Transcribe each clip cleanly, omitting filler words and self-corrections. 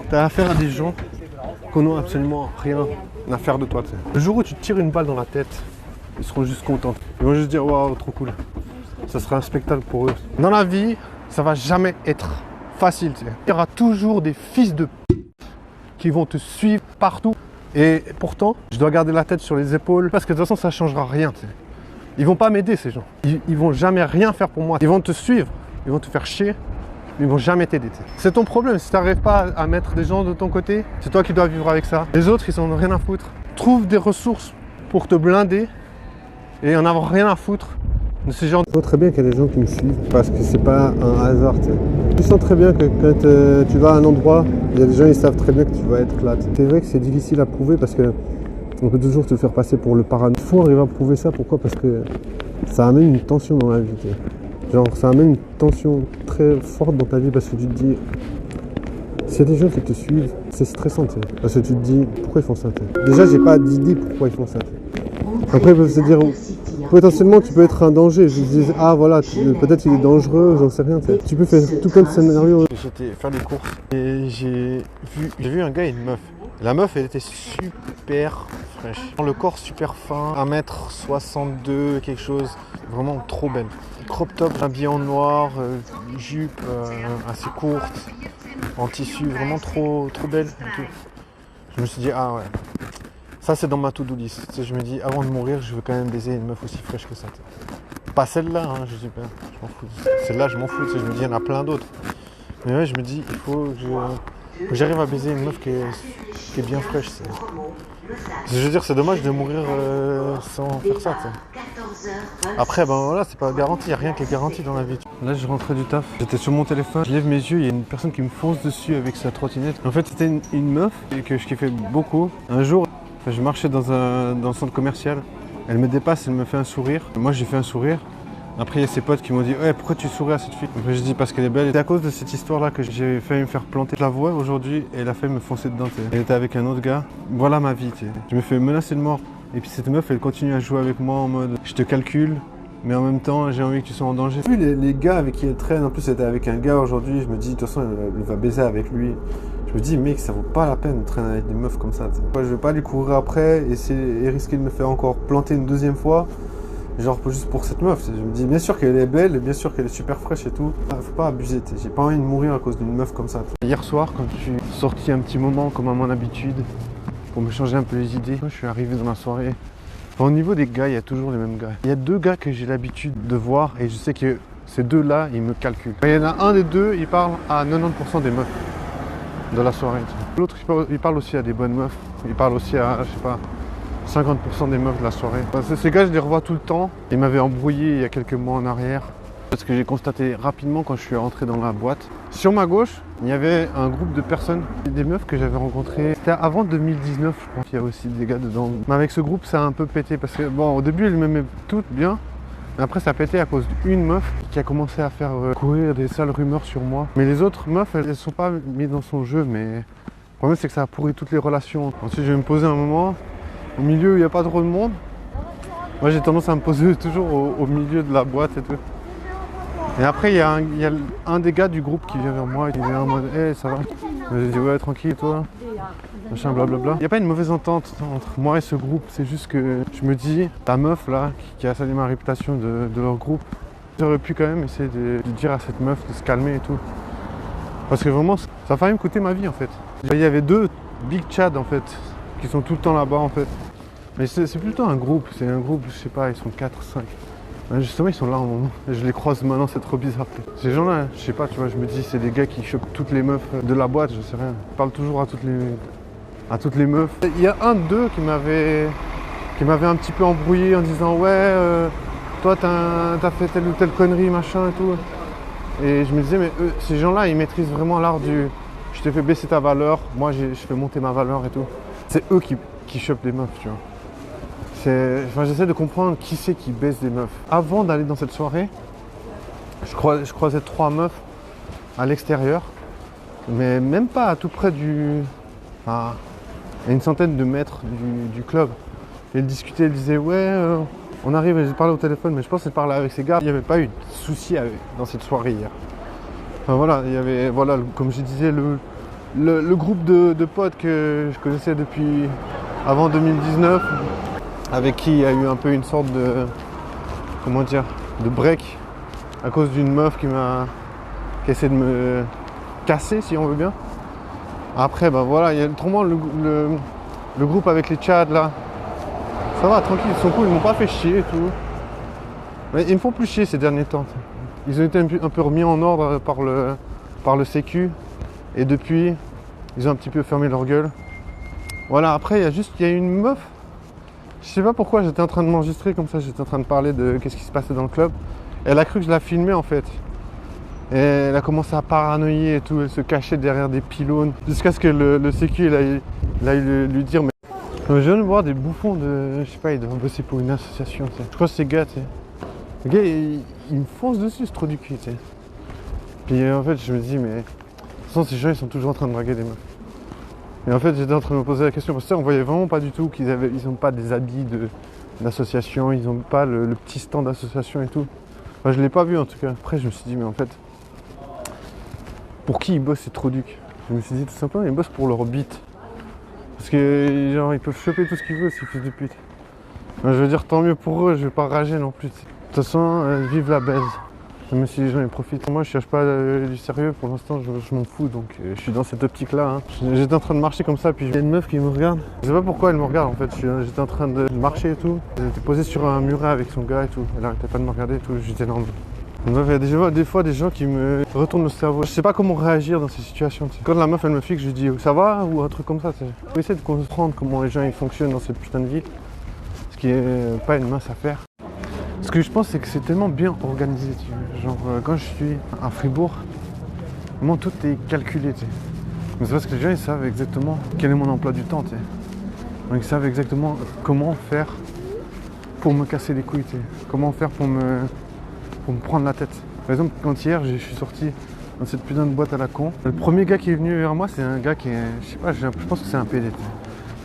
T'as affaire à des gens qui n'ont absolument rien à faire de toi. T'sais. Le jour où tu te tires une balle dans la tête, ils seront juste contents. Ils vont juste dire waouh, trop cool. Ça sera un spectacle pour eux. Dans la vie, ça va jamais être facile. T'sais. Il y aura toujours des fils de p qui vont te suivre partout. Et pourtant, je dois garder la tête sur les épaules parce que de toute façon, ça ne changera rien. T'sais. Ils vont pas m'aider, ces gens. Ils vont jamais rien faire pour moi. Ils vont te suivre, ils vont te faire chier, mais ils vont jamais t'aider. C'est ton problème. Si tu n'arrives pas à mettre des gens de ton côté, c'est toi qui dois vivre avec ça. Les autres, ils en ont rien à foutre. Trouve des ressources pour te blinder et en avoir rien à foutre de ces gens. Je vois très bien qu'il y a des gens qui me suivent parce que c'est pas un hasard. Tu sens très bien que quand tu vas à un endroit, il y a des gens qui savent très bien que tu vas être là. C'est vrai que c'est difficile à prouver parce que on peut toujours te faire passer pour le parano. Il faut arriver à prouver ça. Pourquoi? Parce que ça amène une tension dans la vie. Genre, ça amène une tension très forte dans ta vie parce que tu te dis, s'il y a des gens qui te suivent, c'est stressant. Parce que tu te dis, pourquoi ils font ça? Déjà, j'ai pas d'idée pourquoi ils font ça. Après, ils peuvent se dire, potentiellement, tu peux être un danger. Je me dis, ah voilà, peut-être qu'il est dangereux, j'en sais rien. Tu peux faire tout plein de scénarios. J'étais faire des courses et j'ai vu un gars et une meuf. La meuf, elle était super fraîche. Le corps super fin, 1m62, quelque chose, vraiment trop belle. Crop top, habillée en noir, jupe assez courte, en tissu, vraiment trop belle. Je me suis dit, ah ouais, ça c'est dans ma to-do list. Je me dis, avant de mourir, je veux quand même baiser une meuf aussi fraîche que ça. Pas celle-là, hein, je dis, je m'en fous. Celle-là, je m'en fous, je me dis, il y en a plein d'autres. Mais ouais, je me dis, il faut que j'arrive à baiser une meuf qui est bien fraîche. Je veux dire, c'est dommage de mourir sans faire ça. Après, ben voilà, c'est pas garanti, il n'y a rien qui est garanti dans la vie. Là, je rentrais du taf, j'étais sur mon téléphone, je lève mes yeux, il y a une personne qui me fonce dessus avec sa trottinette. En fait, c'était une meuf que je kiffais beaucoup. Un jour, je marchais dans le centre commercial, elle me dépasse, elle me fait un sourire. Moi, j'ai fait un sourire. Après, il y a ses potes qui m'ont dit ouais, pourquoi tu souris à cette fille? Après, je dis parce qu'elle est belle. C'est à cause de cette histoire-là que j'ai failli me faire planter. Je la vois aujourd'hui et elle a failli me foncer dedans. Elle était avec un autre gars. Voilà ma vie. Je me fais menacer de mort. Et puis cette meuf, elle continue à jouer avec moi en mode je te calcule, mais en même temps, j'ai envie que tu sois en danger. Vu les gars avec qui elle traîne, en plus, elle était avec un gars aujourd'hui. Je me dis de toute façon, elle va baiser avec lui. Je me dis, mec, ça vaut pas la peine de traîner avec des meufs comme ça. Je vais pas aller courir après et risquer de me faire encore planter une deuxième fois. Genre juste pour cette meuf, je me dis bien sûr qu'elle est belle, bien sûr qu'elle est super fraîche et tout. Faut pas abuser, j'ai pas envie de mourir à cause d'une meuf comme ça. Hier soir, quand je suis sorti un petit moment comme à mon habitude, pour me changer un peu les idées, je suis arrivé dans la soirée. Enfin, au niveau des gars, il y a toujours les mêmes gars. Il y a deux gars que j'ai l'habitude de voir et je sais que ces deux-là, ils me calculent. Il y en a un des deux, il parle à 90% des meufs de la soirée. L'autre, il parle aussi à des bonnes meufs. Il parle aussi à, je sais pas, 50% des meufs de la soirée. Ces gars, je les revois tout le temps. Ils m'avaient embrouillé il y a quelques mois en arrière. Parce que j'ai constaté rapidement quand je suis rentré dans la boîte. Sur ma gauche, il y avait un groupe de personnes, des meufs que j'avais rencontrées. C'était avant 2019, je crois. Il y a aussi des gars dedans. Mais avec ce groupe, ça a un peu pété. Parce que, bon, au début, elles m'aimaient toutes bien. Mais après, ça a pété à cause d'une meuf qui a commencé à faire courir des sales rumeurs sur moi. Mais les autres meufs, elles ne sont pas mises dans son jeu. Mais le problème, c'est que ça a pourri toutes les relations. Ensuite, je vais me poser un moment. Au milieu, il n'y a pas trop de monde. Moi, j'ai tendance à me poser toujours au milieu de la boîte et tout. Et après, il y a un des gars du groupe qui vient vers moi et qui vient en mode « Hey, ça va ?» Je dis « Ouais, tranquille, toi ?» Machin, blablabla. Il n'y a pas une mauvaise entente entre moi et ce groupe. C'est juste que je me dis, ta meuf là, qui a sali ma réputation de leur groupe, j'aurais pu quand même essayer de dire à cette meuf de se calmer et tout. Parce que vraiment, ça a failli me coûter ma vie en fait. Il y avait deux Big Chad en fait, qui sont tout le temps là-bas en fait. Mais c'est plutôt un groupe, c'est un groupe, je sais pas, ils sont 4, 5. Ouais, justement, ils sont là en moment. Et je les croise maintenant, c'est trop bizarre. Ces gens-là, je sais pas, tu vois, je me dis, c'est des gars qui chopent toutes les meufs de la boîte, je sais rien. Ils parlent toujours à toutes les meufs. Il y a un d'eux qui m'avait un petit peu embrouillé en disant, ouais, toi, t'as fait telle ou telle connerie, machin et tout. Et je me disais, mais eux, ces gens-là, ils maîtrisent vraiment l'art du... Je t'ai fait baisser ta valeur, moi je fais monter ma valeur et tout. C'est eux qui chopent les meufs, tu vois. Enfin, j'essaie de comprendre qui c'est qui baisse des meufs. Avant d'aller dans cette soirée, je croisais 3 meufs à l'extérieur, mais même pas à tout près à une centaine de mètres du club. Et elles discutaient, elles disaient ouais, on arrive, elles parlaient au téléphone, mais je pense qu'elles parlaient avec ces gars. Il n'y avait pas eu de souci dans cette soirée hier. Enfin voilà, il y avait, voilà, comme je disais, le groupe de potes que je connaissais depuis avant 2019, avec qui il y a eu un peu une sorte de, comment dire, de break à cause d'une meuf qui a essayé de me casser, si on veut bien. Après, ben voilà, il y a autrement le groupe avec les Tchads là. Ça va, tranquille, ils sont cool, ils m'ont pas fait chier et tout. Mais ils me font plus chier ces derniers temps. Ils ont été un peu remis en ordre par le sécu. Et depuis, ils ont un petit peu fermé leur gueule. Voilà, après, il y a une meuf. Je sais pas pourquoi, j'étais en train de m'enregistrer comme ça, j'étais en train de parler de qu'est-ce qui se passait dans le club. Elle a cru que je la filmais en fait. Et elle a commencé à paranoïer et tout, elle se cachait derrière des pylônes. Jusqu'à ce que le sécu il aille lui dire mais... Je viens de voir des bouffons de... Je sais pas, ils doivent bosser pour une association, tu sais. Je crois que c'est gars, tu sais. Le gars, il me fonce dessus, c'est trop du cul, tu sais. Puis en fait, je me dis, mais... De toute façon, ces gens, ils sont toujours en train de draguer des meufs. Et en fait, j'étais en train de me poser la question, parce que on voyait vraiment pas du tout qu'ils n'ont pas des habits d'association, ils n'ont pas le petit stand d'association et tout. Enfin, je l'ai pas vu en tout cas. Après, je me suis dit, mais en fait... Pour qui ils bossent, c'est trop duc. Je me suis dit, tout simplement, ils bossent pour leur bite. Parce que genre ils peuvent choper tout ce qu'ils veulent ces fils de pute. Je veux dire tant mieux pour eux, je vais pas rager non plus. De toute façon, vive la baise. Même si les gens ils profitent. Moi je cherche pas du sérieux pour l'instant, je m'en fous donc je suis dans cette optique là. Hein. J'étais en train de marcher comme ça puis il y a une meuf qui me regarde. Je sais pas pourquoi elle me regarde en fait. J'étais en train de marcher et tout. Elle était posée sur un muret avec son gars et tout. Elle arrêtait pas de me regarder et tout. J'étais énorme. Il y a des fois des gens qui me retournent le cerveau. Je sais pas comment réagir dans ces situations. T'sais. Quand la meuf elle me fixe, je lui dis ça va ou un truc comme ça. Faut essayer de comprendre comment les gens ils fonctionnent dans cette putain de vie. Ce qui est pas une mince affaire. Ce que je pense c'est que c'est tellement bien organisé. Genre quand je suis à Fribourg, vraiment tout est calculé. Mais c'est parce que les gens ils savent exactement quel est mon emploi du temps. Donc ils savent exactement comment faire pour me casser les couilles. Comment faire pour me prendre la tête. Par exemple, quand hier, je suis sorti dans cette putain de boîte à la con, le premier gars qui est venu vers moi, c'est un gars qui est... Je sais pas, je pense que c'est un PD.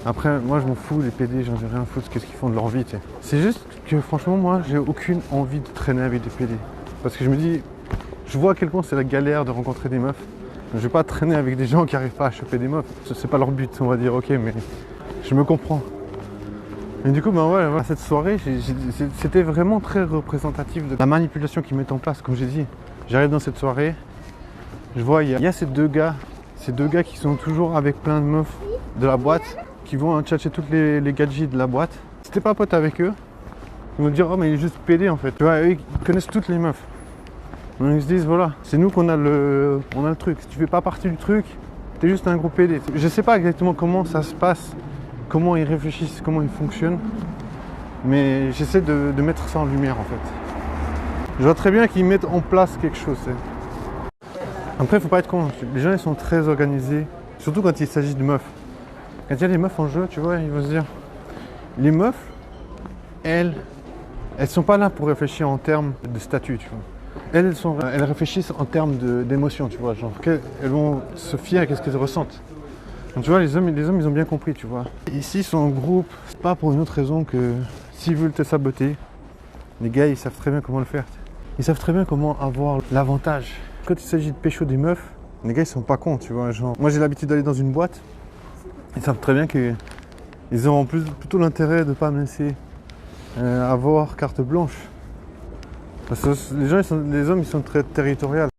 Après, moi, je m'en fous, les PD, j'en ai rien à foutre, qu'est-ce qu'ils font de leur vie. C'est juste que, franchement, moi, j'ai aucune envie de traîner avec des PD. Parce que je me dis, je vois à quel point c'est la galère de rencontrer des meufs. Je vais pas traîner avec des gens qui arrivent pas à choper des meufs. C'est pas leur but, on va dire, ok, mais je me comprends. Et du coup, ben ouais, cette soirée, c'était vraiment très représentatif de la manipulation qu'ils mettent en place. Comme j'ai dit, j'arrive dans cette soirée, je vois, il y a ces deux gars qui sont toujours avec plein de meufs de la boîte, qui vont tchatcher toutes les gadgets de la boîte. Si t'es pas pote avec eux, ils vont te dire, oh mais il est juste pédé en fait. Tu vois, eux, ils connaissent toutes les meufs. Donc ils se disent, voilà, c'est nous qu'on a le truc. Si tu fais pas partie du truc, t'es juste un gros pédé. Je sais pas exactement comment ça se passe. Comment ils réfléchissent, comment ils fonctionnent. Mais j'essaie de mettre ça en lumière en fait. Je vois très bien qu'ils mettent en place quelque chose. Après, il faut pas être con. Les gens ils sont très organisés. Surtout quand il s'agit de meufs. Quand il y a des meufs en jeu, tu vois, ils vont se dire. Les meufs, elles sont pas là pour réfléchir en termes de statut, tu vois. Elles réfléchissent en termes d'émotion, tu vois. Genre, elles vont se fier à ce qu'elles ressentent. Donc, tu vois, les hommes, ils ont bien compris, tu vois. Ici, ils sont en groupe, c'est pas pour une autre raison que s'ils veulent te saboter, les gars, ils savent très bien comment le faire. Ils savent très bien comment avoir l'avantage. Quand il s'agit de pécho des meufs, les gars, ils sont pas cons, tu vois. Genre, moi, j'ai l'habitude d'aller dans une boîte. Ils savent très bien qu'ils auront plutôt l'intérêt de ne pas me laisser avoir carte blanche. Parce que les hommes, ils sont très territoriaux.